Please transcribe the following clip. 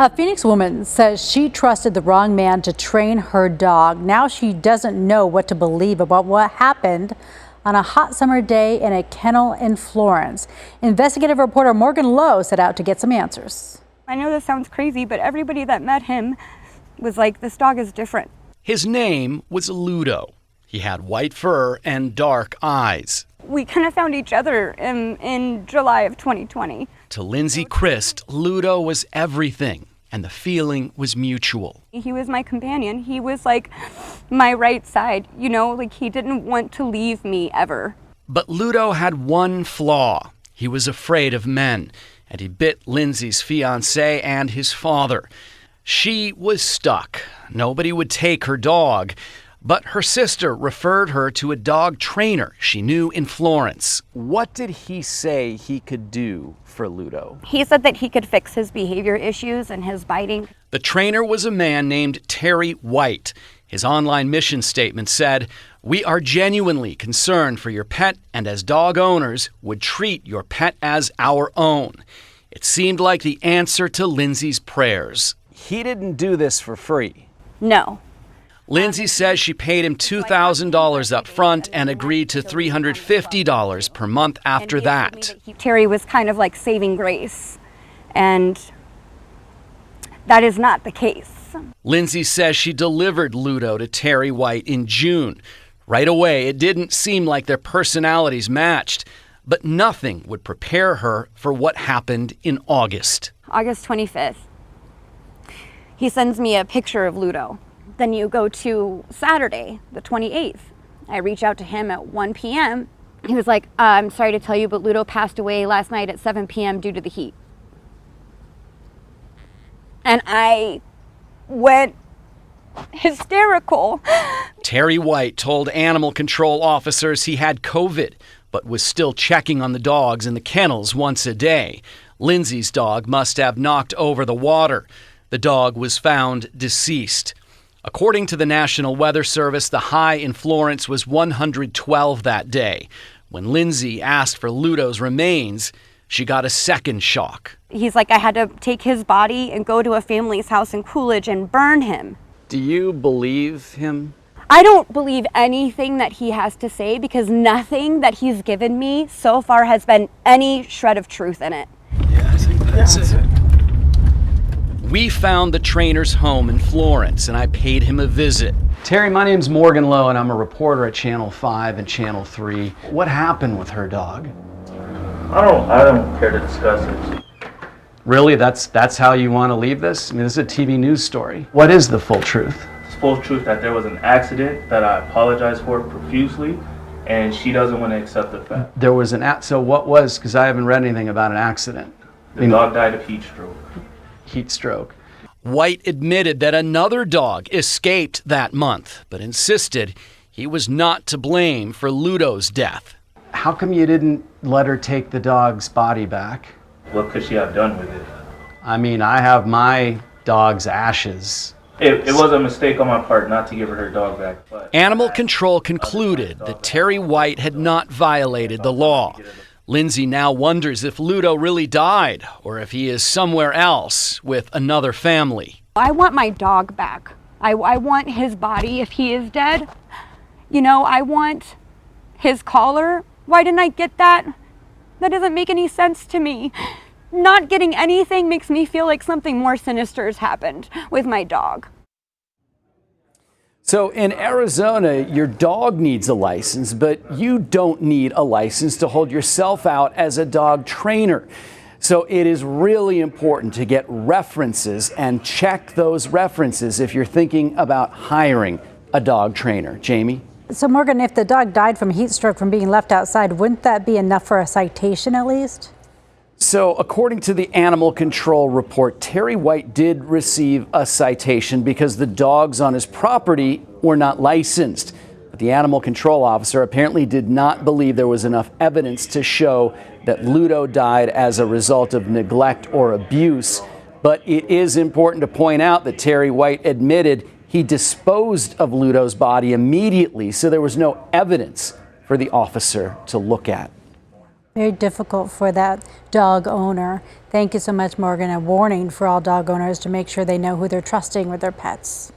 A Phoenix woman says she trusted the wrong man to train her dog. Now she doesn't know what to believe about what happened on a hot summer day in a kennel in Florence. Investigative reporter Morgan Lowe set out to get some answers. I know this sounds crazy, but everybody that met him was like, this dog is different. His name was Ludo. He had white fur and dark eyes. We kind of found each other in July of 2020. To Lindsay Christ, Ludo was everything, and the feeling was mutual. He was my companion. He was like my right side, you know, like he didn't want to leave me ever. But Ludo had one flaw. He was afraid of men, and he bit Lindsay's fiancé and his father. She was stuck. Nobody would take her dog. But her sister referred her to a dog trainer she knew in Florence. What did he say he could do for Ludo? He said that he could fix his behavior issues and his biting. The trainer was a man named Terry White. His online mission statement said, "We are genuinely concerned for your pet and as dog owners would treat your pet as our own." It seemed like the answer to Lindsay's prayers. He didn't do this for free. No. Lindsay says she paid him $2,000 up front and agreed to $350 per month after that. Terry was kind of like saving grace, and that is not the case. Lindsay says she delivered Ludo to Terry White in June. Right away, it didn't seem like their personalities matched, but nothing would prepare her for what happened in August. August 25th. He sends me a picture of Ludo. Then you go to Saturday, the 28th. I reach out to him at 1 p.m. He was like, I'm sorry to tell you, but Ludo passed away last night at 7 p.m. due to the heat. And I went hysterical. Terry White told animal control officers he had COVID, but was still checking on the dogs in the kennels once a day. Lindsay's dog must have knocked over the water. The dog was found deceased. According to the National Weather Service, the high in Florence was 112 that day. When Lindsay asked for Ludo's remains, she got a second shock. He's like, I had to take his body and go to a family's house in Coolidge and burn him. Do you believe him? I don't believe anything that he has to say because nothing that he's given me so far has been any shred of truth in it. Yeah, I think that's it. We found the trainer's home in Florence, and I paid him a visit. Terry, my name's Morgan Lowe, and I'm a reporter at Channel 5 and Channel 3. What happened with her dog? I don't care to discuss it. Really? That's how you want to leave this? I mean, this is a TV news story. What is the full truth? It's full truth that there was an accident that I apologize for profusely, and she doesn't want to accept the fact. There was so what was, because I haven't read anything about an accident. The dog died of heat stroke. Heat stroke. White admitted that another dog escaped that month, but insisted he was not to blame for Ludo's death. How come you didn't let her take the dog's body back? What could she have done with it? I mean, I have my dog's ashes. It was a mistake on my part not to give her dog back. But Animal control concluded that Terry White had not violated the law. Lindsay now wonders if Ludo really died or if he is somewhere else with another family. I want my dog back. I want his body if he is dead. You know, I want his collar. Why didn't I get that? That doesn't make any sense to me. Not getting anything makes me feel like something more sinister has happened with my dog. So in Arizona, your dog needs a license, but you don't need a license to hold yourself out as a dog trainer. So it is really important to get references and check those references if you're thinking about hiring a dog trainer. Jamie? So Morgan, if the dog died from heat stroke from being left outside, wouldn't that be enough for a citation at least? So according to the animal control report, Terry White did receive a citation because the dogs on his property were not licensed. But the animal control officer apparently did not believe there was enough evidence to show that Ludo died as a result of neglect or abuse. But it is important to point out that Terry White admitted he disposed of Ludo's body immediately, so there was no evidence for the officer to look at. Very difficult for that dog owner. Thank you so much, Morgan. A warning for all dog owners to make sure they know who they're trusting with their pets.